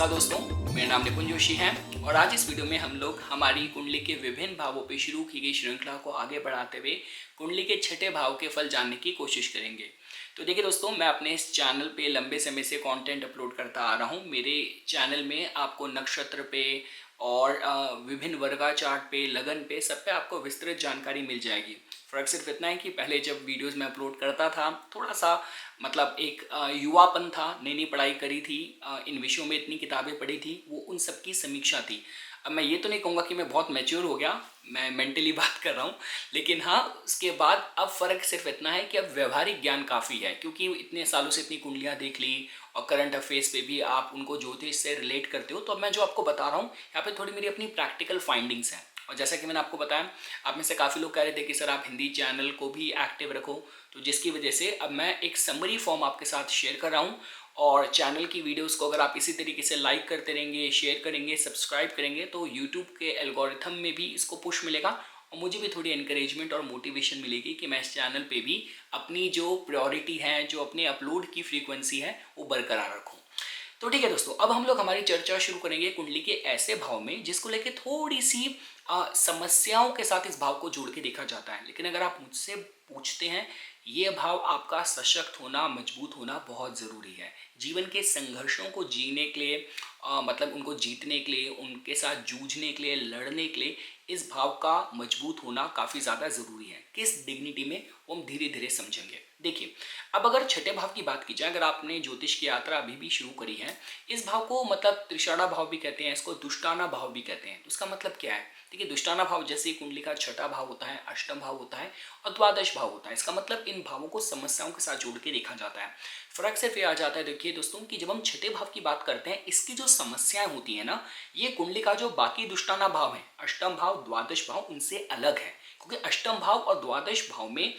नमस्कार दोस्तों, मेरा नाम निपुण जोशी है और आज इस वीडियो में हम लोग हमारी कुंडली के विभिन्न भावों पे शुरू की गई श्रृंखला को आगे बढ़ाते हुए कुंडली के छठे भाव के फल जानने की कोशिश करेंगे। तो देखिए दोस्तों, मैं अपने इस चैनल पे लंबे समय से कंटेंट अपलोड करता आ रहा हूँ। मेरे चैनल में आपको नक्षत्र पे और विभिन्न वर्गा चार्ट पे, लगन पे, सब पे आपको विस्तृत जानकारी मिल जाएगी। फ़र्क सिर्फ इतना है कि पहले जब वीडियोस में अपलोड करता था थोड़ा सा मतलब एक युवापन था, नई नई पढ़ाई करी थी, इन विषयों में इतनी किताबें पढ़ी थी, वो उन सब की समीक्षा थी। अब मैं ये तो नहीं कहूँगा कि मैं बहुत मैच्योर हो गया, मैं मेंटली बात कर रहा हूँ, लेकिन हाँ उसके बाद अब फ़र्क सिर्फ इतना है कि अब व्यवहारिक ज्ञान काफ़ी है, क्योंकि इतने सालों से इतनी कुंडलियाँ देख ली और करंट अफेयर्स पे भी आप उनको ज्योतिष से रिलेट करते हो। तो अब मैं जो आपको बता रहा हूँ यहाँ पे थोड़ी मेरी अपनी प्रैक्टिकल फाइंडिंग्स हैं। और जैसा कि मैंने आपको बताया, आप में से काफ़ी लोग कह रहे थे कि सर आप हिंदी चैनल को भी एक्टिव रखो, तो जिसकी वजह से अब मैं एक समरी फॉर्म आपके साथ शेयर कर रहा हूँ। और चैनल की वीडियोस को अगर आप इसी तरीके से लाइक करते रहेंगे, शेयर करेंगे, सब्सक्राइब करेंगे, तो यूट्यूब के एल्गोरिथम में भी इसको पुश मिलेगा और मुझे भी थोड़ी इनकरेजमेंट और मोटिवेशन मिलेगी कि मैं इस चैनल पे भी अपनी जो प्रायोरिटी है, जो अपने अपलोड की फ्रीक्वेंसी है, वो बरकरार रखूँ। तो ठीक है दोस्तों, अब हम लोग हमारी चर्चा शुरू करेंगे कुंडली के ऐसे भाव में जिसको लेके थोड़ी सी समस्याओं के साथ इस भाव को जोड़ के देखा जाता है। लेकिन अगर आप मुझसे पूछते हैं, ये भाव आपका सशक्त होना, मजबूत होना बहुत ज़रूरी है। जीवन के संघर्षों को जीने के लिए, मतलब उनको जीतने के लिए, उनके साथ जूझने के लिए, लड़ने के लिए इस भाव का मजबूत होना काफ़ी ज़्यादा ज़रूरी है। किस डिग्निटी में, वो हम धीरे धीरे समझेंगे। देखिए, अब अगर छठे भाव की बात की जाए, अगर आपने ज्योतिष की यात्रा अभी भी शुरू करी है, इस भाव को मतलब त्रिषाढ़ा भाव भी कहते हैं, इसको दुष्टाना भाव भी कहते हैं। तो इसका मतलब क्या है? देखिए, दुष्टाना भाव जैसे कुंडली का छठा भाव होता है, अष्टम भाव होता है और द्वादश भाव होता है। इसका मतलब इन भावों को समस्याओं के साथ जोड़ के देखा जाता है। फर्क सिर्फ ये आ जाता है, देखिए दोस्तों, कि जब हम छठे भाव की बात करते हैं, इसकी जो समस्याएं होती है ना, ये कुंडली का जो बाकी दुष्टाना भाव है, अष्टम भाव, द्वादश भाव, उनसे अलग है। क्योंकि अष्टम भाव और द्वादश भाव में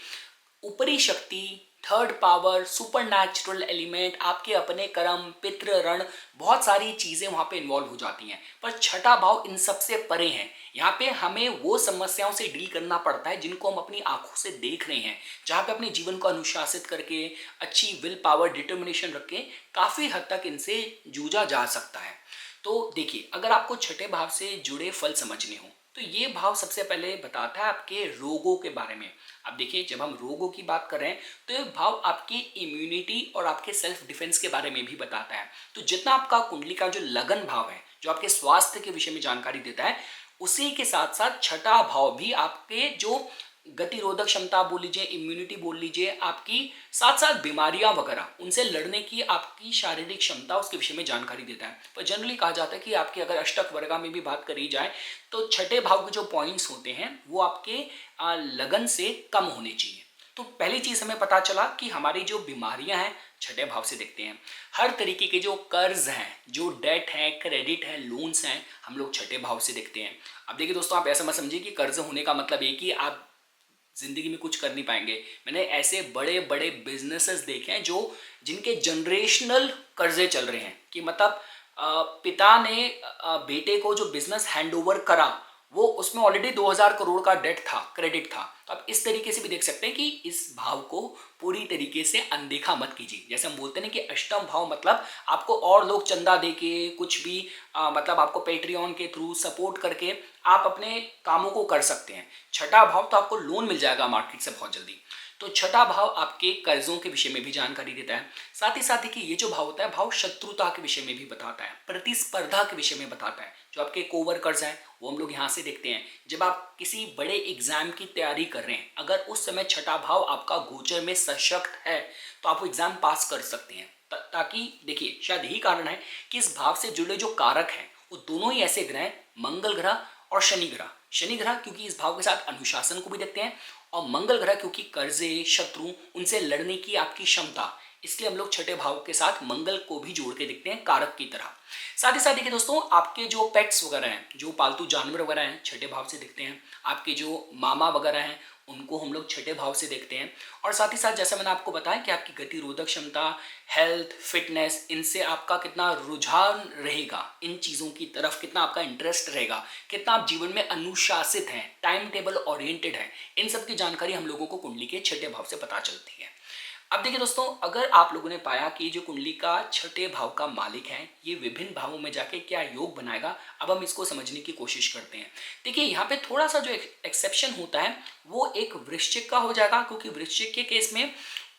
ऊपरी शक्ति, third power, super natural element, आपके अपने कर्म, पितृ ऋण, बहुत सारी चीज़ें वहाँ पे इन्वॉल्व हो जाती हैं। पर छठा भाव इन सबसे परे हैं। यहाँ पे हमें वो समस्याओं से डील करना पड़ता है जिनको हम अपनी आंखों से देख रहे हैं, जहाँ पे अपने जीवन को अनुशासित करके, अच्छी विल पावर, डिटर्मिनेशन रख के काफ़ी हद तक इनसे जूझा जा सकता है। तो देखिए, अगर आपको छठे भाव से जुड़े फल समझने हो, तो ये भाव सबसे पहले बताता है आपके रोगों के बारे में। अब देखिए, जब हम रोगों की बात कर रहे हैं तो ये भाव आपकी इम्यूनिटी और आपके सेल्फ डिफेंस के बारे में भी बताता है। तो जितना आपका कुंडली का जो लगन भाव है, जो आपके स्वास्थ्य के विषय में जानकारी देता है, उसी के साथ साथ छठा भाव भी आपके जो गतिरोधक क्षमता बोल लीजिए, इम्यूनिटी बोल लीजिए, आपकी साथ साथ बीमारियां वगैरह, उनसे लड़ने की आपकी शारीरिक क्षमता, उसके विषय में जानकारी देता है। पर जनरली कहा जाता है कि आपकी अगर अष्टक वर्गा में भी बात करी जाए तो छठे भाव के जो पॉइंट्स होते हैं वो आपके लगन से कम होने चाहिए। तो पहली चीज हमें पता चला कि हमारी जो बीमारियां हैं छठे भाव से देखते हैं। हर तरीके के जो कर्ज हैं, जो डेट है, क्रेडिट है, लोन्स हैं, हम लोग छठे भाव से देखते हैं। अब देखिए दोस्तों, आप ऐसा मत समझिए कि कर्ज होने का मतलब ये कि आप जिंदगी में कुछ कर नहीं पाएंगे। मैंने ऐसे बड़े बड़े बिजनेसेस देखे हैं जो जिनके जनरेशनल कर्जे चल रहे हैं, कि मतलब पिता ने बेटे को जो बिजनेस हैंडओवर करा, वो उसमें ऑलरेडी 2000 करोड़ का डेट था, क्रेडिट था। तो आप इस तरीके से भी देख सकते हैं कि इस भाव को पूरी तरीके से अनदेखा मत कीजिए। जैसे हम बोलते हैं कि अष्टम भाव मतलब आपको और लोग चंदा देके, कुछ भी मतलब आपको पेट्रियन के थ्रू सपोर्ट करके आप अपने कामों को कर सकते हैं। छठा भाव तो आपको लोन मिल जाएगा मार्केट से बहुत जल्दी। तो छठा भाव आपके कर्जों के विषय में भी जानकारी देता है। साथ ही कि ये जो भाव होता है, भाव शत्रुता के विषय में भी बताता है, प्रतिस्पर्धा के विषय में बताता है। जो आपके कोवर्कर्स हैं वो हम लोग यहाँ से देखते हैं। जब आप किसी बड़े एग्जाम की तैयारी कर रहे हैं, अगर उस समय छठा भाव आपका गोचर में सशक्त है तो आप वो एग्जाम पास कर सकते हैं। ताकि देखिए, शायद यही कारण है कि इस भाव से जुड़े जो कारक हैं वो दोनों ही ऐसे ग्रह हैं, मंगल ग्रह और शनि ग्रह। शनि ग्रह क्योंकि इस भाव के साथ अनुशासन को भी देखते हैं, और मंगल ग्रह क्योंकि कर्जे, शत्रु, उनसे लड़ने की आपकी क्षमता, इसलिए हम लोग छठे भाव के साथ मंगल को भी जोड़ के देखते हैं कारक की तरह। साथ देखिए दोस्तों, आपके जो पेट्स वगैरह हैं, जो पालतू जानवर वगैरह हैं, छठे भाव से देखते हैं। आपके जो मामा वगैरह हैं उनको हम लोग छठे भाव से देखते हैं। और साथ ही साथ जैसा मैंने आपको बताया कि आपकी गतिरोधक क्षमता, हेल्थ, फिटनेस, इनसे आपका कितना रुझान रहेगा, इन चीज़ों की तरफ कितना आपका इंटरेस्ट रहेगा, कितना आप जीवन में अनुशासित हैं, टाइम टेबल ओरिएंटेड है, इन सब की जानकारी हम लोगों को कुंडली के छठे भाव से पता चलती है। अब देखिए दोस्तों, अगर आप लोगों ने पाया कि जो कुंडली का छठे भाव का मालिक है ये विभिन्न भावों में जाके क्या योग बनाएगा, अब हम इसको समझने की कोशिश करते हैं। देखिए यहाँ पे थोड़ा सा जो एक्सेप्शन होता है वो एक वृश्चिक का हो जाएगा, क्योंकि वृश्चिक के केस में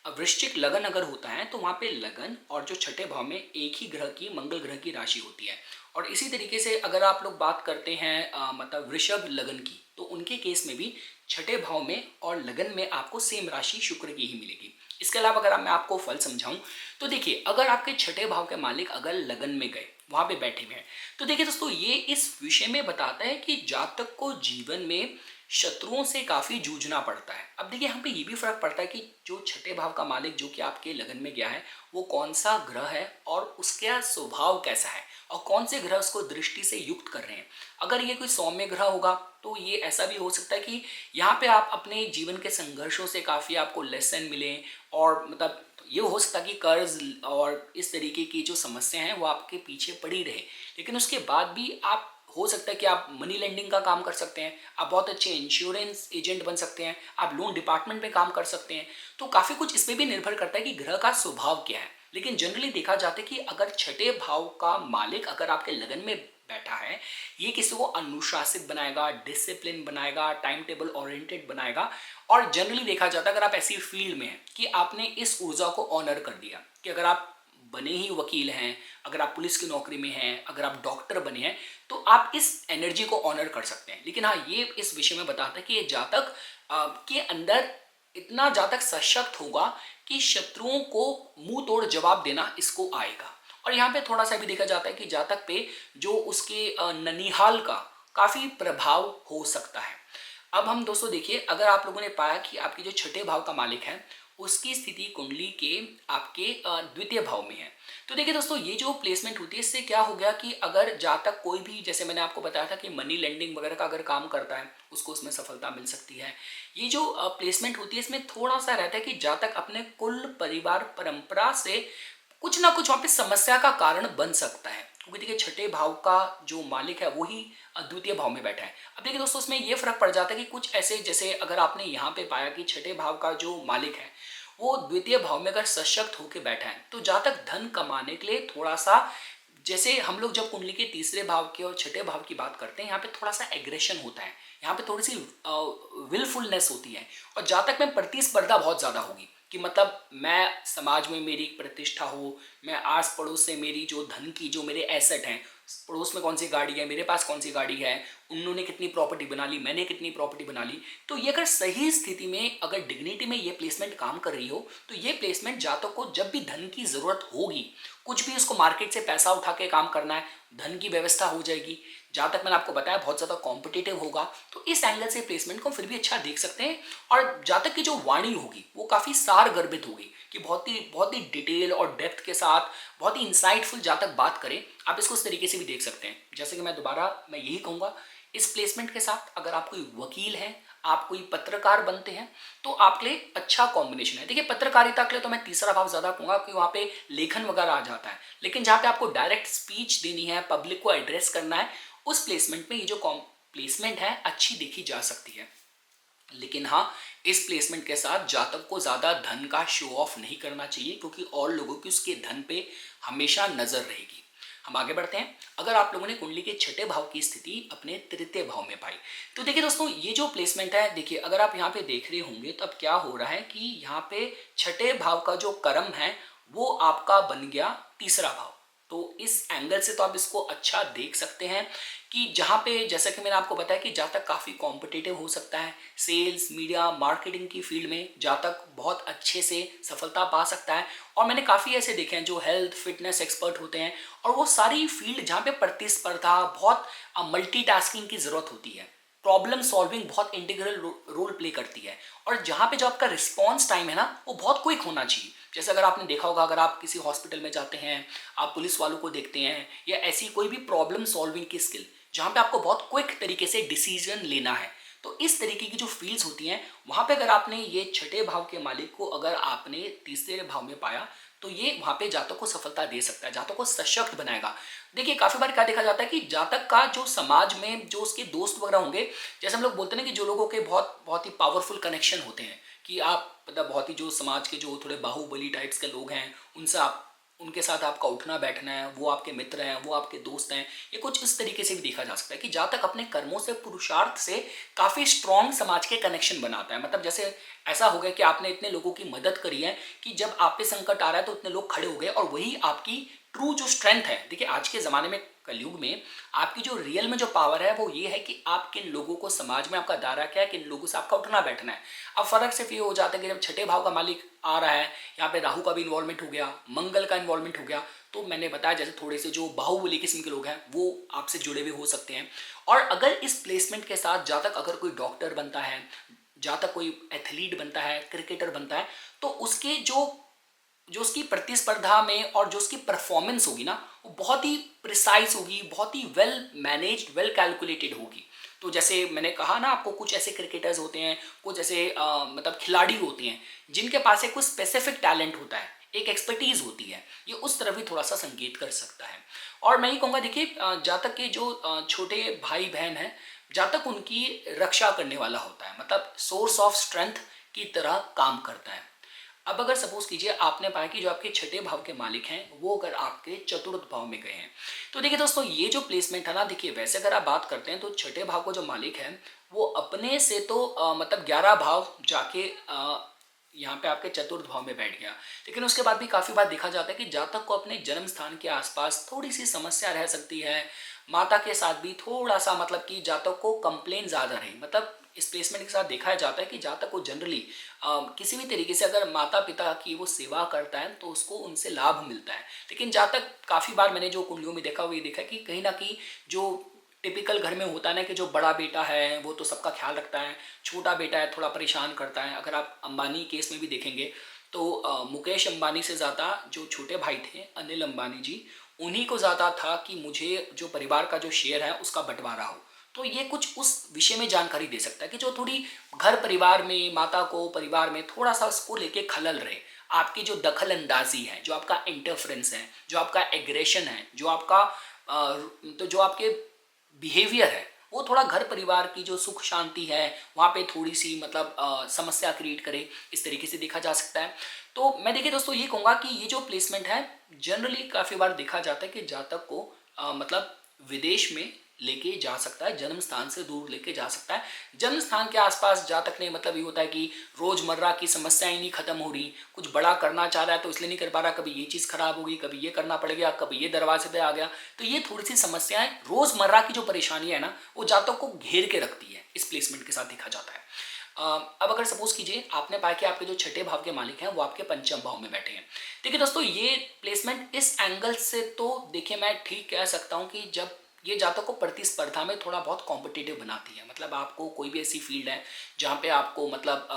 वृश्चिक लगन अगर होता है तो वहाँ पे लगन और जो छठे भाव में एक ही ग्रह की, मंगल ग्रह की राशि होती है। और इसी तरीके से अगर आप लोग बात करते हैं मतलब वृषभ लगन की, तो उनके केस में भी छठे भाव में और लगन में आपको सेम राशि शुक्र की ही मिलेगी। इसके अलावा अगर मैं आपको फल समझाऊं तो देखिए, अगर आपके छठे भाव के मालिक अगर लगन में गए, वहां पे बैठे हुए हैं, तो देखिए दोस्तों ये इस विषय में बताता है कि जातक को जीवन में शत्रुओं से काफी जूझना पड़ता है। अब देखिए यहाँ पे ये भी फर्क पड़ता है कि जो छठे भाव का मालिक जो कि आपके लगन में गया है वो कौन सा ग्रह है और उसका स्वभाव कैसा है और कौन से ग्रह उसको दृष्टि से युक्त कर रहे हैं। अगर ये कोई सौम्य ग्रह होगा तो ये ऐसा भी हो सकता है कि यहाँ पे आप अपने जीवन के संघर्षों से काफ़ी आपको लेसन मिले, और मतलब ये हो सकता है कि कर्ज और इस तरीके की जो समस्या हैं वो आपके पीछे पड़ी रहे, लेकिन उसके बाद भी आप हो सकता है कि आप मनी लेंडिंग का काम कर सकते हैं, आप बहुत अच्छे इंश्योरेंस एजेंट बन सकते हैं, आप लोन डिपार्टमेंट में काम कर सकते हैं। तो काफ़ी कुछ इस पर भी निर्भर करता है कि ग्रह का स्वभाव क्या है। लेकिन जनरली देखा जाता है कि अगर छठे भाव का मालिक अगर आपके लगन में बैठा है, ये किसी को अनुशासित बनाएगा, डिसिप्लिन बनाएगा, टाइम टेबल ओरिएंटेड बनाएगा। और जनरली देखा जाता है अगर आप ऐसी फील्ड में हैं कि आपने इस ऊर्जा को ऑनर कर दिया, कि अगर आप बने ही वकील हैं, अगर आप पुलिस की नौकरी में हैं, अगर आप डॉक्टर बने हैं, तो आप इस एनर्जी को ऑनर कर सकते हैं। लेकिन हाँ, ये इस विषय में बताता है कि ये जातक के अंदर इतना जातक सशक्त होगा कि शत्रुओं को मुंह तोड़ जवाब देना इसको आएगा। और यहाँ पे थोड़ा सा भी देखा जाता है कि जातक पे जो उसके ननिहाल का काफ़ी प्रभाव हो सकता है। अब हम दोस्तों देखिए, अगर आप लोगों ने पाया कि आपके जो छठे भाव का मालिक है उसकी स्थिति कुंडली के आपके द्वितीय भाव में है, तो देखिए दोस्तों ये जो प्लेसमेंट होती है इससे क्या हो गया कि अगर जातक कोई भी, जैसे मैंने आपको बताया था कि मनी लेंडिंग वगैरह का अगर काम करता है उसको उसमें सफलता मिल सकती है। ये जो प्लेसमेंट होती है इसमें थोड़ा सा रहता है कि जातक अपने कुल परिवार परंपरा से कुछ ना कुछ वहाँ पे समस्या का कारण बन सकता है, क्योंकि देखिए छठे भाव का जो मालिक है वही द्वितीय भाव में बैठा है। अब देखिए दोस्तों इसमें ये फर्क पड़ जाता है कि कुछ ऐसे, जैसे अगर आपने यहाँ पे पाया कि छठे भाव का जो मालिक है वो द्वितीय भाव में अगर सशक्त होकर बैठा है, तो जहाँ तक धन कमाने के लिए थोड़ा सा, जैसे हम लोग जब कुंडली के तीसरे भाव के और छठे भाव की बात करते हैं यहाँ पे थोड़ा सा एग्रेशन होता है, यहाँ पे थोड़ी सी विलफुलनेस होती है, और जातक में प्रतिस्पर्धा बहुत ज़्यादा होगी कि मतलब मैं समाज में मेरी प्रतिष्ठा हो, मैं आस पड़ोस से मेरी जो धन की जो मेरे एसेट हैं, पड़ोस में कौन सी गाड़ी है, मेरे पास कौन सी गाड़ी है, उन्होंने कितनी प्रॉपर्टी बना ली, मैंने कितनी प्रॉपर्टी बना ली। तो ये अगर सही स्थिति में, अगर डिग्निटी में ये प्लेसमेंट काम कर रही हो, तो ये प्लेसमेंट जातक को जब भी धन की ज़रूरत होगी, कुछ भी उसको मार्केट से पैसा उठा के काम करना है, धन की व्यवस्था हो जाएगी। जहाँ तक मैंने आपको बताया बहुत ज़्यादा कॉम्पिटिटिव होगा, तो इस एंगल से प्लेसमेंट को फिर भी अच्छा देख सकते हैं। और जातक की जो वाणी होगी वो काफ़ी सार गर्भित होगी कि बहुत ही डिटेल और डेप्थ के साथ बहुत ही इंसाइटफुल जातक बात करें। आप इसको इस तरीके से भी देख सकते हैं। जैसे कि मैं यही कहूँगा, इस प्लेसमेंट के साथ अगर आप कोई वकील हैं, आप कोई पत्रकार बनते हैं, तो आपके लिए अच्छा कॉम्बिनेशन है। देखिए पत्रकारिता के लिए तो मैं तीसरा भाव ज़्यादा कहूँगा कि वहाँ पे लेखन वगैरह आ जाता है, लेकिन जहाँ पे आपको डायरेक्ट स्पीच देनी है, पब्लिक को एड्रेस करना है, उस प्लेसमेंट में ये जो प्लेसमेंट है अच्छी देखी जा सकती है। लेकिन हाँ, इस प्लेसमेंट के साथ जातक को ज़्यादा धन का शो ऑफ नहीं करना चाहिए, क्योंकि और लोगों की उसके धन पे हमेशा नज़र रहेगी। हम आगे बढ़ते हैं। अगर आप लोगों ने कुंडली के छठे भाव की स्थिति अपने तृतीय भाव में पाई, तो देखिए दोस्तों ये जो प्लेसमेंट है, देखिए अगर आप यहाँ पे देख रहे होंगे तो अब क्या हो रहा है कि यहाँ पे छठे भाव का जो कर्म है वो आपका बन गया तीसरा भाव। तो इस एंगल से तो आप इसको अच्छा देख सकते हैं कि जहाँ पे, जैसा कि मैंने आपको बताया कि जातक काफ़ी कॉम्पिटिटिव हो सकता है, सेल्स, मीडिया, मार्केटिंग की फील्ड में जातक बहुत अच्छे से सफलता पा सकता है। और मैंने काफ़ी ऐसे देखे हैं जो हेल्थ फिटनेस एक्सपर्ट होते हैं, और वो सारी फील्ड जहाँ पे प्रतिस्पर्धा, बहुत मल्टीटास्किंग की ज़रूरत होती है, प्रॉब्लम सॉल्विंग बहुत इंटीग्रल रोल प्ले करती है, और जहाँ पे जो आपका रिस्पॉन्स टाइम है ना वो बहुत क्विक होना चाहिए। जैसे अगर आपने देखा होगा, अगर आप किसी हॉस्पिटल में जाते हैं, आप पुलिस वालों को देखते हैं, या ऐसी कोई भी प्रॉब्लम सॉल्विंग की स्किल जहाँ पे आपको बहुत क्विक तरीके से डिसीजन लेना है, तो इस तरीके की जो फील्ड्स होती हैं वहाँ पे अगर आपने ये छठे भाव के मालिक को अगर आपने तीसरे भाव में पाया, तो ये वहाँ पे जातक को सफलता दे सकता है, जातक को सशक्त बनाएगा। देखिए काफ़ी बार क्या देखा जाता है कि जातक का जो समाज में जो उसके दोस्त वगैरह होंगे, जैसे हम लोग बोलते हैं ना कि जो लोगों के बहुत बहुत ही पावरफुल कनेक्शन होते हैं, कि आप मतलब बहुत ही जो समाज के जो थोड़े बाहुबली टाइप्स के लोग हैं उनसे आप उनके साथ आपका उठना बैठना है, वो आपके मित्र हैं, वो आपके दोस्त हैं, ये कुछ इस तरीके से भी देखा जा सकता है कि जहाँ तक अपने कर्मों से पुरुषार्थ से काफ़ी स्ट्रॉन्ग समाज के कनेक्शन बनाता है। मतलब जैसे ऐसा हो गया कि आपने इतने लोगों की मदद करी है कि जब आप पे संकट आ रहा है तो इतने लोग खड़े हो गए, और वही आपकी ट्रू जो स्ट्रेंथ है। देखिए आज के ज़माने में, कलयुग में, आपकी जो रियल में जो पावर है वो ये है कि आप किन लोगों को, समाज में आपका दायरा क्या है, किन लोगों से आपका उठना बैठना है। अब फर्क सिर्फ ये हो जाता है कि जब छठे भाव का मालिक आ रहा है, यहाँ पे राहु का भी इन्वॉल्वमेंट हो गया, मंगल का इन्वॉल्वमेंट हो गया, तो मैंने बताया जैसे थोड़े से जो बाहुबली किस्म के लोग हैं वो आपसे जुड़े हुए हो सकते हैं। और अगर इस प्लेसमेंट के साथ जहाँ तक अगर कोई डॉक्टर बनता है, जहाँ तक कोई एथलीट बनता है, क्रिकेटर बनता है, तो उसके जो जो उसकी प्रतिस्पर्धा में और जो उसकी परफॉर्मेंस होगी ना, वो बहुत ही प्रिसाइज होगी, बहुत ही वेल मैनेज्ड, वेल कैलकुलेटेड होगी। तो जैसे मैंने कहा ना आपको, कुछ ऐसे क्रिकेटर्स होते हैं, कुछ ऐसे मतलब खिलाड़ी होते हैं जिनके पास एक कुछ स्पेसिफिक टैलेंट होता है, एक एक्सपर्टीज होती है, ये उस तरफ भी थोड़ा सा संकेत कर सकता है। और मैं ये कहूँगा, देखिए जहाँ तक के जो छोटे भाई बहन हैं, जहाँ तक उनकी रक्षा करने वाला होता है, मतलब सोर्स ऑफ स्ट्रेंथ की तरह काम करता है। अब अगर सपोज कीजिए आपने पाया कि जो आपके छठे भाव के मालिक हैं वो अगर आपके चतुर्थ भाव में गए हैं, तो देखिए दोस्तों ये जो प्लेसमेंट है ना, देखिए वैसे अगर आप बात करते हैं तो छठे भाव का जो मालिक है वो अपने से तो मतलब 11 भाव जाके यहाँ पे आपके चतुर्थ भाव में बैठ गया। लेकिन उसके बाद भी काफ़ी बार देखा जाता है कि जातक को अपने जन्म स्थान के आसपास थोड़ी सी समस्या रह सकती है, माता के साथ भी थोड़ा सा, मतलब कि जातक को कंप्लेन ज़्यादा रही। मतलब इस प्लेसमेंट के साथ देखा जाता है कि जातक को जनरली किसी भी तरीके से अगर माता पिता की वो सेवा करता है तो उसको उनसे लाभ मिलता है। लेकिन जातक काफ़ी बार मैंने जो कुंडलियों में देखा, वो ये देखा कि कहीं ना कहीं जो टिपिकल घर में होता है ना कि जो बड़ा बेटा है वो तो सबका ख्याल रखता है, छोटा बेटा है थोड़ा परेशान करता है। अगर आप अंबानी केस में भी देखेंगे तो मुकेश अंबानी से ज़्यादा जो छोटे भाई थे अनिल अंबानी जी, उन्हीं को ज़्यादा था कि मुझे जो परिवार का जो शेयर है उसका बंटवारा हो। तो ये कुछ उस विषय में जानकारी दे सकता है कि जो थोड़ी घर परिवार में माता को परिवार में थोड़ा सा उसको लेके खलल रहे, आपकी जो दखल अंदाजी है, जो आपका इंटरफ्रेंस है, जो आपका एग्रेशन है, जो आपका तो जो आपके बिहेवियर है, वो थोड़ा घर परिवार की जो सुख शांति है वहाँ पे थोड़ी सी मतलब समस्या क्रिएट करे, इस तरीके से देखा जा सकता है। तो मैं देखिए दोस्तों ये कहूँगा कि ये जो प्लेसमेंट है जनरली काफ़ी बार देखा जाता है कि जातक को मतलब विदेश में लेके जा सकता है, जन्म स्थान से दूर लेके जा सकता है। जन्म स्थान के आसपास जातक ने, मतलब ये होता है कि रोजमर्रा की समस्याएं नहीं खत्म हो रही, कुछ बड़ा करना चाह रहा है तो इसलिए नहीं कर पा रहा, कभी ये चीज़ खराब होगी, कभी ये करना पड़ गया, कभी ये दरवाजे पे आ गया। तो ये थोड़ी सी समस्याएं, रोजमर्रा की जो परेशानी है ना, वो जातक को घेर के रखती है, इस प्लेसमेंट के साथ देखा जाता है। अब अगर सपोज कीजिए आपने पाया कि आपके जो छठे भाव के मालिक हैं वो आपके पंचम भाव में बैठे हैं। देखिए दोस्तों ये प्लेसमेंट इस एंगल से तो देखिए मैं ठीक कह सकता हूँ कि जब ये जातक को प्रतिस्पर्धा में थोड़ा बहुत कॉम्पिटिटिव बनाती है। मतलब आपको कोई भी ऐसी फील्ड है जहाँ पे आपको मतलब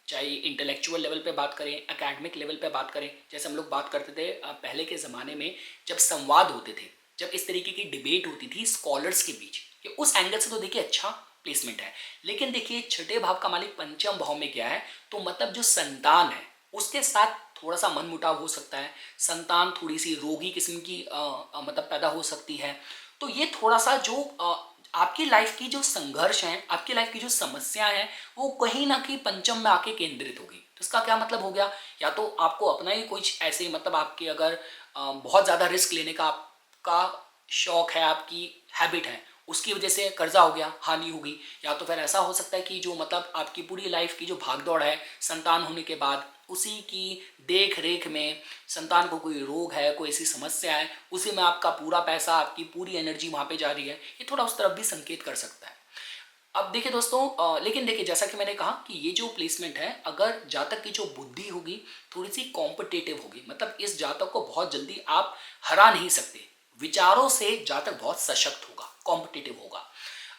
चाहे इंटेलेक्चुअल लेवल पे बात करें, एकेडमिक लेवल पे बात करें, जैसे हम लोग बात करते थे पहले के ज़माने में जब संवाद होते थे, जब इस तरीके की डिबेट होती थी स्कॉलर्स के बीच, कि उस एंगल से तो देखिए अच्छा प्लेसमेंट है। लेकिन देखिए छठे भाव का मालिक पंचम भाव में गया है, तो मतलब जो संतान है उसके साथ थोड़ा सा मनमुटाव हो सकता है, संतान थोड़ी सी रोगी किस्म की मतलब पैदा हो सकती है। तो ये थोड़ा सा जो आपकी लाइफ की जो संघर्ष हैं, आपकी लाइफ की जो समस्या है, वो कहीं ना कहीं पंचम में आके केंद्रित होगी। तो इसका क्या मतलब हो गया, या तो आपको अपना ही कुछ ऐसे, मतलब आपके अगर बहुत ज़्यादा रिस्क लेने का आपका शौक है, आपकी हैबिट है, उसकी वजह से कर्जा हो गया, हानि होगी। या तो फिर ऐसा हो सकता है कि जो मतलब आपकी पूरी लाइफ की जो भागदौड़ है संतान होने के बाद, उसी की देख रेख में संतान को कोई रोग है, कोई ऐसी समस्या है, उसी में आपका पूरा पैसा, आपकी पूरी एनर्जी वहाँ पे जा रही है। ये थोड़ा उस तरफ भी संकेत कर सकता है। अब देखिए दोस्तों लेकिन देखिए जैसा कि मैंने कहा कि ये जो प्लेसमेंट है, अगर जातक की जो बुद्धि होगी थोड़ी सी कॉम्पिटिटिव होगी, मतलब इस जातक को बहुत जल्दी आप हरा नहीं सकते, विचारों से जातक बहुत सशक्त होगा, कॉम्पिटिटिव होगा।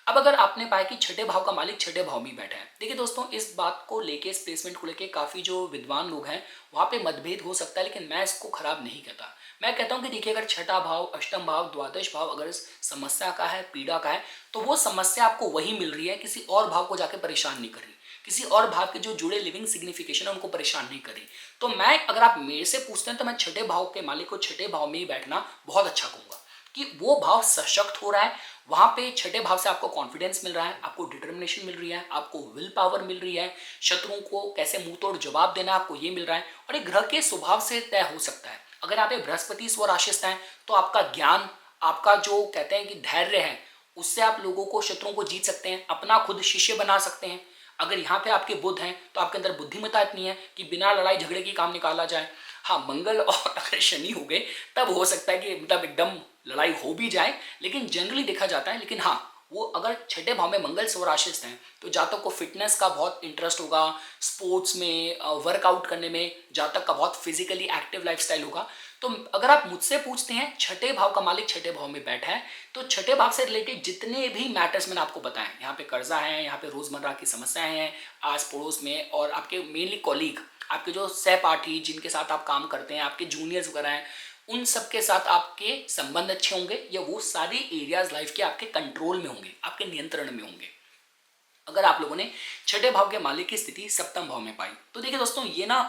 अब अगर आपने पाया कि छठे भाव का मालिक छठे भाव में बैठा है, देखिए दोस्तों इस बात को लेके, इस प्लेसमेंट को लेके काफ़ी जो विद्वान लोग हैं वहाँ पे मतभेद हो सकता है, लेकिन मैं इसको खराब नहीं कहता। मैं कहता हूँ कि देखिए अगर छठा भाव, अष्टम भाव, द्वादश भाव अगर इस समस्या का है, पीड़ा का है, तो वो समस्या आपको वही मिल रही है, किसी और भाव को जाके परेशान नहीं कर रही, किसी और भाव के जो जुड़े लिविंग सिग्निफिकेशन है उनको परेशान नहीं करी। तो मैं, अगर आप मेरे से पूछते हैं तो मैं छठे भाव के मालिक को छठे भाव में ही बैठना बहुत अच्छा कहूँगा, कि वो भाव सशक्त हो रहा है, वहां पे छठे भाव से आपको कॉन्फिडेंस मिल रहा है, आपको डिटर्मिनेशन मिल रही है, आपको विल पावर मिल रही है, शत्रुओं को कैसे मुंह तोड़ जवाब देना आपको ये मिल रहा है। और एक ग्रह के स्वभाव से तय हो सकता है। अगर आप बृहस्पति स्वराशिस्थ हैं तो आपका ज्ञान, आपका जो कहते हैं कि धैर्य है, उससे आप लोगों को, शत्रुओं को जीत सकते हैं, अपना खुद शिष्य बना सकते हैं। अगर यहाँ पे आपके बुध हैं तो आपके अंदर बुद्धिमत्ता इतनी है कि बिना लड़ाई झगड़े की काम निकाला जाए। हाँ, मंगल और अगर शनि हो गए तब हो सकता है कि मतलब एकदम लड़ाई हो भी जाए, लेकिन जनरली देखा जाता है। लेकिन हाँ, वो अगर छठे भाव में मंगल स्वराशिस्थ हैं तो जातक को फिटनेस का बहुत इंटरेस्ट होगा, स्पोर्ट्स में, वर्कआउट करने में, जातक का बहुत फिजिकली एक्टिव लाइफस्टाइल होगा। तो अगर आप मुझसे पूछते हैं छठे भाव का मालिक छठे भाव में बैठा है, तो छठे भाव से रिलेटेड जितने भी मैटर्स मैंने आपको बताए, यहाँ पे कर्जा है, यहाँ पे रोजमर्रा की समस्याएं हैं आस पड़ोस में, और आपके मेनली कॉलीग, आपके जो सहपाठी जिनके साथ आप काम करते हैं, आपके जूनियर्स वगैरह हैं, उन सबके साथ आपके संबंध अच्छे होंगे, या वो सारी एरियाज लाइफ के आपके कंट्रोल में होंगे, आपके नियंत्रण में होंगे। अगर आप लोगों ने छठे भाव के मालिक की स्थिति सप्तम भाव में पाई तो देखिए दोस्तों, ये ना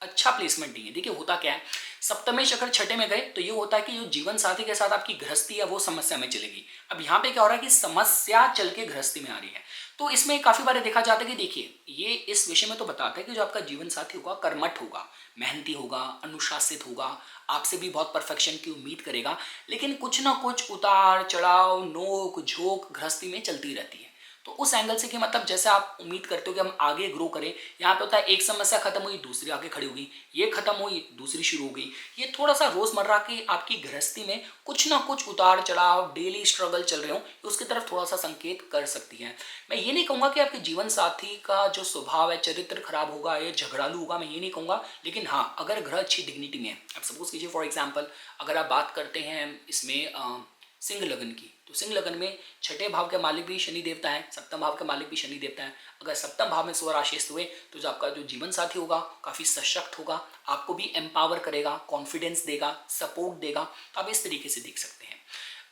अच्छा प्लेसमेंट नहीं है। देखिए होता क्या है, सप्तमेश अगर छठे में गए तो ये होता है कि जो जीवन साथी के साथ आपकी गृहस्थी है वो समस्या में चलेगी। अब यहाँ पे क्या हो रहा है कि समस्या चल के गृहस्थी में आ रही है। तो इसमें काफी बार देखा जाता है कि देखिए, ये इस विषय में तो बताता है कि जो आपका जीवन साथी होगा कर्मठ होगा, मेहनती होगा, अनुशासित होगा, आपसे भी बहुत परफेक्शन की उम्मीद करेगा, लेकिन कुछ ना कुछ उतार चढ़ाव, नोक झोंक गृहस्थी में चलती रहती है। तो उस एंगल से कि मतलब जैसे आप उम्मीद करते हो कि हम आगे ग्रो करें, यहाँ पे होता है एक समस्या खत्म हुई दूसरी आगे खड़ी होगी, ये खत्म हुई दूसरी शुरू हो गई। ये थोड़ा सा रोजमर्रा की आपकी गृहस्थी में कुछ ना कुछ उतार चढ़ाव, डेली स्ट्रगल चल रहे हो, उसकी तरफ थोड़ा सा संकेत कर सकती है। मैं ये नहीं कहूँगा कि आपके जीवन साथी का जो स्वभाव है, चरित्र खराब होगा या झगड़ालू होगा, मैं ये नहीं कहूँगा। लेकिन हाँ, अगर ग्रह अच्छी डिग्निटी में है, आप सपोज कीजिए फॉर एग्जाम्पल अगर आप बात करते हैं इसमें सिंह लगन की, तो सिंह लगन में छठे भाव के मालिक भी शनि देवता है, सप्तम भाव के मालिक भी शनि देवता है। अगर सप्तम भाव में स्वराशिस्थ हुए तो जो आपका जो जीवन साथी होगा काफ़ी सशक्त होगा, आपको भी एम्पावर करेगा, कॉन्फिडेंस देगा, सपोर्ट देगा। तो आप इस तरीके से देख सकते हैं।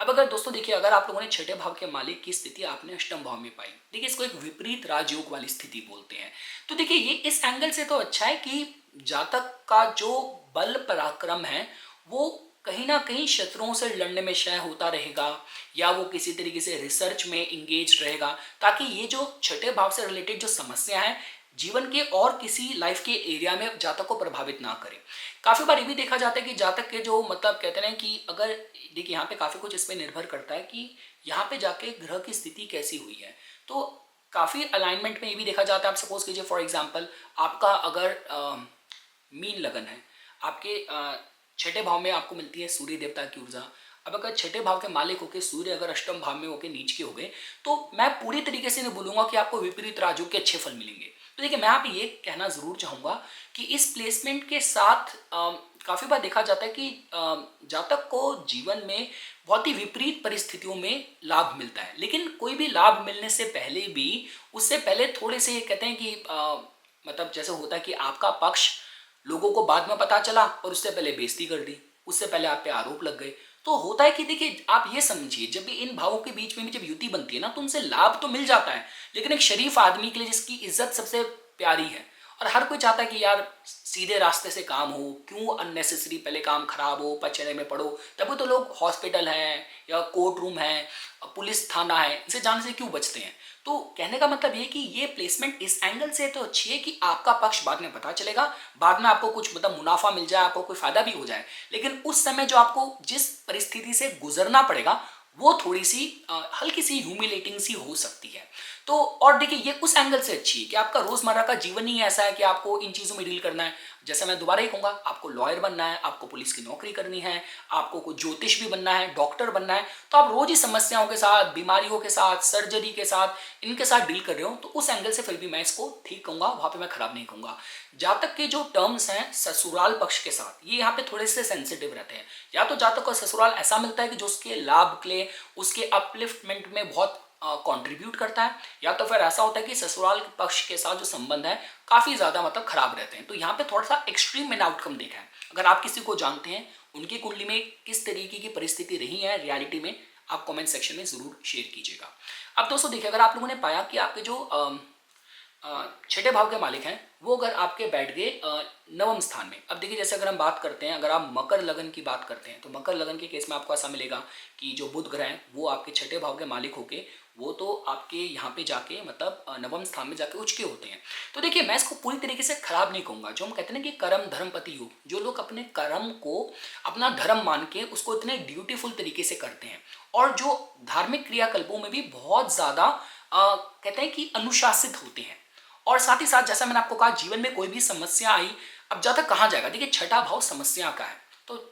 अब अगर दोस्तों देखिए, अगर आप लोगों ने छठे भाव के मालिक की स्थिति आपने अष्टम भाव में पाई, देखिए इसको एक विपरीत राजयोग वाली स्थिति बोलते हैं। तो देखिए ये इस एंगल से तो अच्छा है कि जातक का जो बल पराक्रम है वो कहीं ना कहीं शत्रुओं से लड़ने में क्षय होता रहेगा, या वो किसी तरीके से रिसर्च में इंगेज रहेगा, ताकि ये जो छठे भाव से रिलेटेड जो समस्या है जीवन के और किसी लाइफ के एरिया में जातक को प्रभावित ना करे। काफी बार ये भी देखा जाता है कि जातक के जो मतलब कहते हैं कि अगर देखिए यहाँ पे काफी कुछ इसमें निर्भर करता है कि यहाँ पे जाके ग्रह की स्थिति कैसी हुई है। तो काफी अलाइनमेंट में ये भी देखा जाता है, आप सपोज कीजिए फॉर एग्जाम्पल आपका अगर मीन लगन है, आपके छठे भाव में आपको मिलती है सूर्य देवता की ऊर्जा। अब अगर छठे भाव के मालिक होके सूर्य अगर अष्टम भाव में होके नीच के हो गए, तो मैं पूरी तरीके से नहीं बोलूंगा कि आपको विपरीत राजयोग के अच्छे फल मिलेंगे। तो देखिए मैं यहाँ पे ये कहना जरूर चाहूंगा कि इस प्लेसमेंट के साथ काफी बार देखा जाता है कि जातक को जीवन में बहुत ही विपरीत परिस्थितियों में लाभ मिलता है। लेकिन कोई भी लाभ मिलने से पहले भी उससे पहले थोड़े से कहते हैं कि मतलब जैसे होता है कि आपका पक्ष लोगों को बाद में पता चला और उससे पहले बेइज्जती कर दी, उससे पहले आप पे आरोप लग गए। तो होता है कि देखिए आप ये समझिए, जब भी इन भावों के बीच में भी जब युति बनती है ना, तो उनसे लाभ तो मिल जाता है, लेकिन एक शरीफ आदमी के लिए जिसकी इज्जत सबसे प्यारी है और हर कोई चाहता है कि यार सीधे रास्ते से काम हो, क्यों अननेसेसरी पहले काम खराब हो, पचड़े में पड़ो। तभी तो लोग हॉस्पिटल है या कोर्ट रूम है, पुलिस थाना है, इनसे जाने से क्यों बचते हैं। तो कहने का मतलब ये कि ये प्लेसमेंट इस एंगल से तो अच्छी है कि आपका पक्ष बाद में पता चलेगा, बाद में आपको कुछ मतलब मुनाफा मिल जाए, आपको कोई फायदा भी हो जाए, लेकिन उस समय जो आपको जिस परिस्थिति से गुजरना पड़ेगा वो थोड़ी सी हल्की सी ह्यूमिलेटिंग सी हो सकती है। तो और देखिए ये उस एंगल से अच्छी है कि आपका रोजमर्रा का जीवन ही ऐसा है कि आपको इन चीजों में डील करना है। जैसे मैं दोबारा ही कहूंगा, आपको लॉयर बनना है, आपको पुलिस की नौकरी करनी है, आपको कोई ज्योतिष भी बनना है, डॉक्टर बनना है, तो आप रोज ही समस्याओं के साथ, बीमारियों के साथ, सर्जरी के साथ, इनके साथ डील कर रहे हो, तो उस एंगल से फिर भी मैं इसको ठीक कहूंगा, वहां पे मैं खराब नहीं कहूंगा। जातक के जो टर्म्स हैं ससुराल पक्ष के साथ, ये यहाँ पे थोड़े से सेंसिटिव रहते हैं। या तो जातक को ससुराल ऐसा मिलता है कि जो उसके लाभ के लिए, उसके अपलिफ्टमेंट में बहुत कंट्रीब्यूट करता है, या तो फिर ऐसा होता है कि ससुराल पक्ष के साथ जो संबंध है काफी ज्यादा मतलब खराब रहते हैं। तो यहाँ पे थोड़ा सा एक्सट्रीम मैंने आउटकम देखा है। अगर आप किसी को जानते हैं, उनकी कुंडली में किस तरीके की परिस्थिति रही है रियलिटी में, आप कमेंट सेक्शन में जरूर शेयर कीजिएगा। अब दोस्तों देखिए, अगर आप लोगों ने पाया कि आपके जो छठे भाव के मालिक हैं वो अगर आपके बैठ गए नवम स्थान में। अब देखिए जैसे अगर हम बात करते हैं, अगर आप मकर लगन की बात करते हैं तो मकर लगन के केस में आपको ऐसा मिलेगा कि जो बुध ग्रह हैं वो आपके छठे भाव के मालिक होके वो तो आपके यहाँ पे जाके मतलब नवम स्थान में जाके उच्च के होते हैं। तो देखिए मैं इसको पूरी तरीके से खराब नहीं कहूँगा। जो हम कहते हैं ना कि कर्म धर्मपति योग, जो लोग अपने कर्म को अपना धर्म मान के उसको इतने ड्यूटीफुल तरीके से करते हैं और जो धार्मिक क्रियाकल्पों में भी बहुत ज़्यादा कहते हैं कि अनुशासित होते हैं। और साथ ही साथ जैसा मैंने आपको कहा जीवन में कोई भी समस्या आई, अब ज़्यादा कहाँ जाएगा। देखिए छठा भाव समस्या का है। तो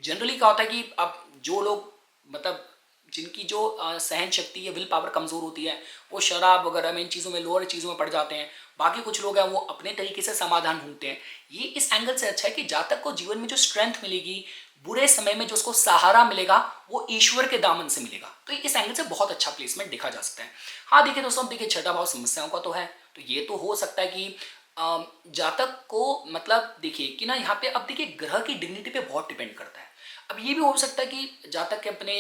जनरली क्या होता है कि अब जो लोग मतलब जिनकी जो सहन शक्ति या विल पावर कमज़ोर होती है वो शराब वगैरह में, इन चीज़ों में, लोअर चीज़ों में पड़ जाते हैं। बाकी कुछ लोग हैं वो अपने तरीके से समाधान ढूंढते हैं। ये इस एंगल से अच्छा है कि जातक को जीवन में जो स्ट्रेंथ मिलेगी, बुरे समय में जो उसको सहारा मिलेगा वो ईश्वर के दामन से मिलेगा। तो इस एंगल से बहुत अच्छा प्लेसमेंट देखा जा सकता है। हाँ देखिए दोस्तों, देखिए छठा भाव समस्याओं का तो है, तो ये तो हो सकता है कि जातक को मतलब देखिए कि ना यहाँ पे अब देखिए ग्रह की डिग्निटी पे बहुत डिपेंड करता है। अब ये भी हो सकता है कि जातक के अपने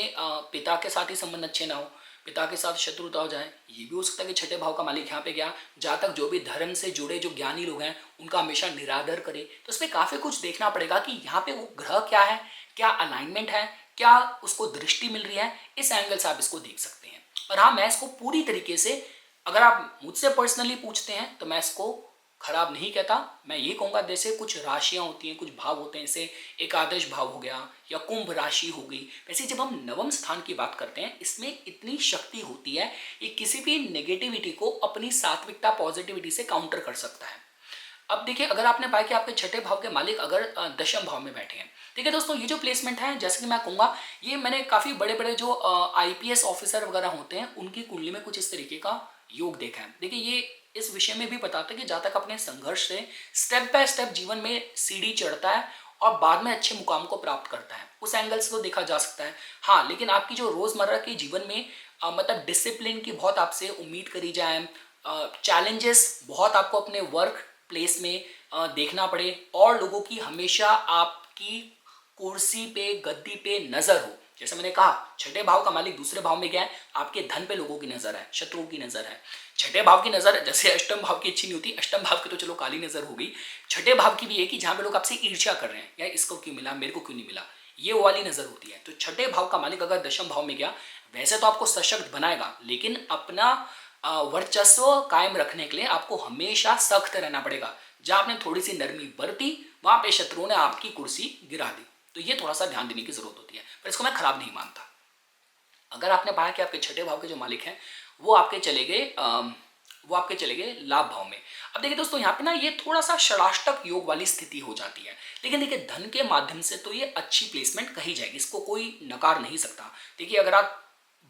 पिता के साथ ही संबंध अच्छे ना हो, पिता के साथ शत्रुता हो जाए। ये भी हो सकता है कि छठे भाव का मालिक यहाँ पे गया, जातक जो भी धर्म से जुड़े जो ज्ञानी लोग हैं उनका हमेशा निरादर करे। तो इसमें काफ़ी कुछ देखना पड़ेगा कि यहाँ पे वो ग्रह क्या है, क्या अलाइनमेंट है, क्या उसको दृष्टि मिल रही है। इस एंगल से आप इसको देख सकते हैं। और हाँ, मैं इसको पूरी तरीके से अगर आप मुझसे पर्सनली पूछते हैं तो मैं इसको खराब नहीं कहता। मैं ये कहूँगा जैसे कुछ राशियाँ होती हैं, कुछ भाव होते हैं, जैसे एकादश भाव हो गया या कुंभ राशि हो गई। वैसे जब हम नवम स्थान की बात करते हैं इसमें इतनी शक्ति होती है ये किसी भी नेगेटिविटी को अपनी सात्विकता पॉजिटिविटी से काउंटर कर सकता है। अब देखिए अगर आपने पाया कि आपके छठे भाव के मालिक अगर दशम भाव में बैठे हैं, ठीक है दोस्तों, ये जो प्लेसमेंट है जैसे कि मैं कहूँगा ये मैंने काफ़ी बड़े बड़े जो आईपीएस ऑफिसर वगैरह होते हैं उनकी कुंडली में कुछ इस तरीके का योग देखा है। देखिए ये इस विषय में भी बताता है कि जातक अपने संघर्ष से स्टेप बाय स्टेप जीवन में सीढ़ी चढ़ता है और बाद में अच्छे मुकाम को प्राप्त करता है। उस एंगल से तो देखा जा सकता है। हाँ लेकिन आपकी जो रोज़मर्रा के जीवन में मतलब डिसिप्लिन की बहुत आपसे उम्मीद करी जाए, चैलेंजेस बहुत आपको अपने वर्क प्लेस में देखना पड़े और लोगों की हमेशा आपकी कुर्सी पे गद्दी पे नजर हो। जैसे मैंने कहा छठे भाव का मालिक दूसरे भाव में गया है, आपके धन पे लोगों की नजर है, शत्रुओं की नजर है। छठे भाव की नजर जैसे अष्टम भाव की अच्छी नहीं होती, अष्टम भाव की तो चलो काली नजर हो गई, छठे भाव की भी है कि जहां पे लोग आपसे ईर्ष्या कर रहे हैं, यार इसको क्यों मिला मेरे को क्यों नहीं मिला, ये वो वाली नजर होती है। तो छठे भाव का मालिक अगर दशम भाव में गया वैसे तो आपको सशक्त बनाएगा, लेकिन अपना वर्चस्व कायम रखने के लिए आपको हमेशा सख्त रहना पड़ेगा। जहां आपने थोड़ी सी नरमी बरती वहां पे शत्रुओं ने आपकी कुर्सी गिरा दी। तो ये थोड़ा सा ध्यान देने की जरूरत होती है, पर इसको मैं खराब नहीं मानता। अगर आपने पाया कि आपके छठे भाव के जो मालिक हैं वो आपके चले गए लाभ भाव में। अब देखिए दोस्तों यहाँ पे ना ये थोड़ा सा षडाष्टक योग वाली स्थिति हो जाती है, लेकिन देखिए धन के माध्यम से तो ये अच्छी प्लेसमेंट कही जाएगी, इसको कोई नकार नहीं सकता। देखिए अगर आप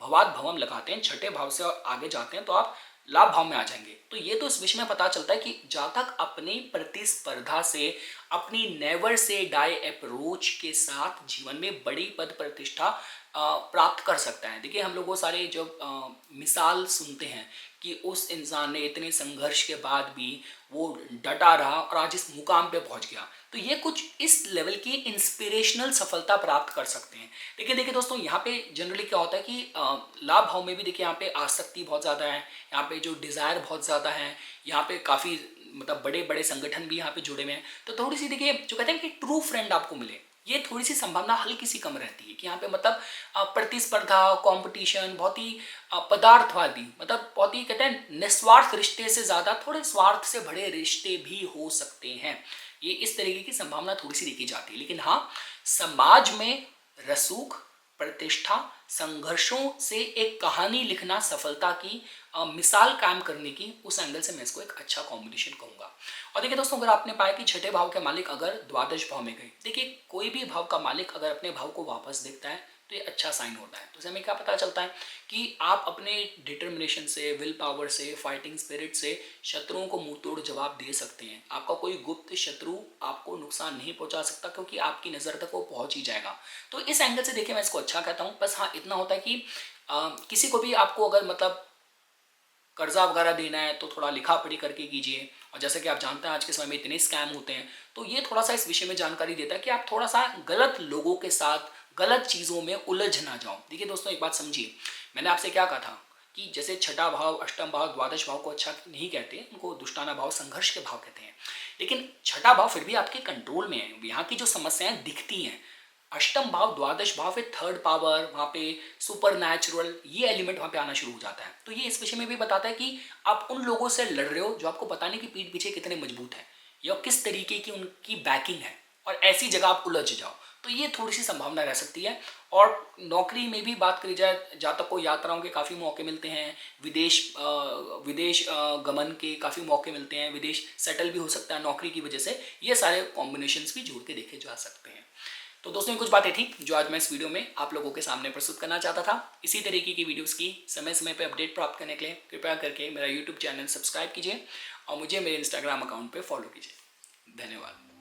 भवाद भवम लगाते हैं, छठे भाव से आगे जाते हैं तो आप लाभ भाव में आ जाएंगे। तो ये तो इस विषय में पता चलता है कि जातक अपनी प्रतिस्पर्धा से, अपनी नेवर से डाई अप्रोच के साथ जीवन में बड़ी पद प्रतिष्ठा प्राप्त कर सकता है। देखिए हम लोग वो सारे जब मिसाल सुनते हैं कि उस इंसान ने इतने संघर्ष के बाद भी वो डटा रहा और आज इस मुकाम पे पहुंच गया, तो ये कुछ इस लेवल की इंस्पिरेशनल सफलता प्राप्त कर सकते हैं। लेकिन देखिए दोस्तों यहाँ पे जनरली क्या होता है कि लाभ भाव में भी देखिए यहाँ पे आसक्ति बहुत ज़्यादा है, यहाँ पे जो डिज़ायर बहुत ज़्यादा है, यहाँ पे काफ़ी मतलब बड़े बड़े संगठन भी यहाँ पे जुड़े हुए हैं। तो थोड़ी सी देखिए जो कहते हैं कि ट्रू फ्रेंड आपको मिले, ये थोड़ी सी संभावना हल्की सी कम रहती है कि यहाँ पे मतलब प्रतिस्पर्धा कंपटीशन बहुत ही पदार्थवादी, मतलब बहुत ही कहते हैं निस्वार्थ रिश्ते से ज़्यादा थोड़े स्वार्थ से भरे रिश्ते भी हो सकते हैं। ये इस तरीके की संभावना थोड़ी सी देखी जाती है। लेकिन हाँ समाज में रसूख प्रतिष्ठा संघर्षों से एक कहानी लिखना सफलता की मिसाल कायम करने की, उस एंगल से मैं इसको एक अच्छा कॉम्बिनेशन कहूँगा। और देखिए दोस्तों अगर आपने पाया कि छठे भाव के मालिक अगर द्वादश भाव में गए, देखिए कोई भी भाव का मालिक अगर अपने भाव को वापस देखता है तो ये अच्छा साइन होता है। तो इससे हमें क्या पता चलता है कि आप अपने डिटर्मिनेशन से, विल पावर से, फाइटिंग स्पिरिट से शत्रुओं को मुंह तोड़ जवाब दे सकते हैं। आपका कोई गुप्त शत्रु आपको नुकसान नहीं पहुंचा सकता क्योंकि आपकी नज़र तक वो पहुंच ही जाएगा। तो इस एंगल से देखिए मैं इसको अच्छा कहता हूँ। बस हाँ इतना होता है कि किसी को भी आपको अगर मतलब कर्जा वगैरह देना है तो थोड़ा लिखा पढ़ी करके कीजिए। और जैसे कि आप जानते हैं आज के समय में इतने स्कैम होते हैं, तो ये थोड़ा सा इस विषय में जानकारी देता है कि आप थोड़ा सा गलत लोगों के साथ गलत चीज़ों में उलझ ना जाओ। देखिए दोस्तों एक बात समझिए, मैंने आपसे क्या कहा था कि जैसे छठा भाव, अष्टम भाव, द्वादश भाव को अच्छा नहीं कहते, उनको दुष्टाना भाव, संघर्ष के भाव कहते हैं। लेकिन छठा भाव फिर भी आपके कंट्रोल में है, यहाँ की जो समस्याएं दिखती हैं। अष्टम भाव, द्वादश भाव, फिर थर्ड पावर, वहाँ पे सुपर नेचुरल, ये एलिमेंट वहाँ पे आना शुरू हो जाता है। तो ये इस विषय में भी बताता है कि आप उन लोगों से लड़ रहे हो जो आपको पता नहीं कि पीठ पीछे कितने मजबूत हैं या किस तरीके की उनकी बैकिंग है, और ऐसी जगह आप उलझ जाओ, तो ये थोड़ी सी संभावना रह सकती है। और नौकरी में भी बात करी जाए, जातक को यात्राओं के काफ़ी मौके मिलते हैं, विदेश गमन के काफ़ी मौके मिलते हैं, विदेश सेटल भी हो सकता है नौकरी की वजह से। ये सारे कॉम्बिनेशंस भी जोड़ के देखे जा सकते हैं। तो दोस्तों, ये कुछ बातें थी जो आज मैं इस वीडियो में आप लोगों के सामने प्रस्तुत करना चाहता था। इसी तरीके की वीडियोस की समय समय पर अपडेट प्राप्त करने के लिए कृपया करके मेरा यूट्यूब चैनल सब्सक्राइब कीजिए और मुझे मेरे इंस्टाग्राम अकाउंट पर फॉलो कीजिए। धन्यवाद।